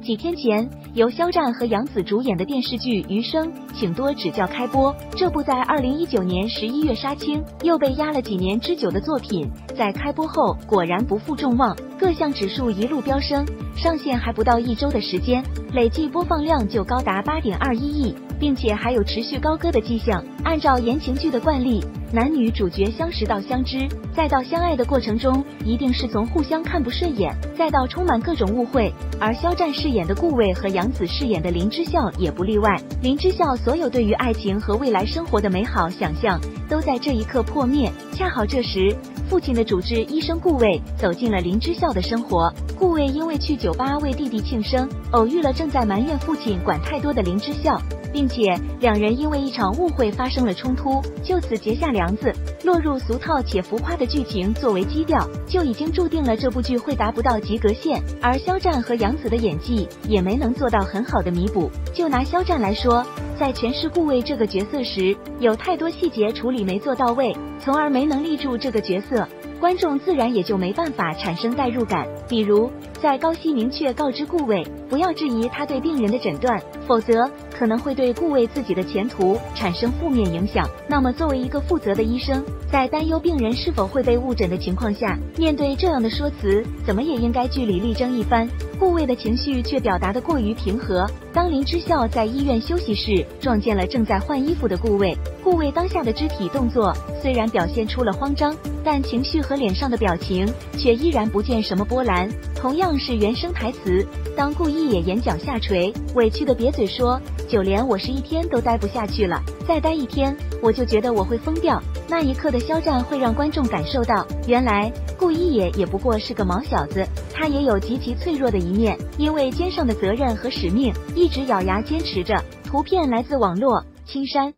几天前，由肖战和杨紫主演的电视剧《余生，请多指教》开播。这部在2019年11月杀青，又被压了几年之久的作品，在开播后果然不负众望，各项指数一路飙升。上线还不到1周的时间，累计播放量就高达8.21亿，并且还有持续高歌的迹象。按照言情剧的惯例，男女主角相识到相知，再到相爱的过程中，一定是从互相看不顺眼，再到充满各种误会。而肖战饰演的顾魏和杨紫饰演的林之孝也不例外。林之孝所有对于爱情和未来生活的美好想象，都在这一刻破灭。恰好这时，父亲的主治医生顾魏走进了林之孝的生活。顾魏因为去酒吧为弟弟庆生，偶遇了正在埋怨父亲管太多的林之孝，并且两人因为一场误会发生了冲突，就此结下梁子。落入俗套且浮夸的剧情作为基调，就已经注定了这部剧会达不到及格线。而肖战和杨紫的演技也没能做到很好的弥补。就拿肖战来说，在诠释顾魏这个角色时，有太多细节处理没做到位，从而没能立住这个角色，观众自然也就没办法产生代入感。比如在高希明确告知顾魏不要质疑他对病人的诊断，否则可能会对顾魏自己的前途产生负面影响。那么作为一个负责的医生，在担忧病人是否会被误诊的情况下，面对这样的说辞，怎么也应该据理力争一番。顾魏的情绪却表达得过于平和。当林之孝在医院休息室撞见了正在换衣服的顾魏，顾魏当下的肢体动作虽然表现出了慌张，但情绪和脸上的表情却依然不见什么波澜。同样是原声台词，当顾一野眼角下垂，委屈的瘪嘴说，就连我是一天都待不下去了，再待一天我就觉得我会疯掉。那一刻的肖战会让观众感受到，原来顾一野也不过是个毛小子，他也有极其脆弱的一面，因为肩上的责任和使命，一直咬牙坚持着。图片来自网络青山。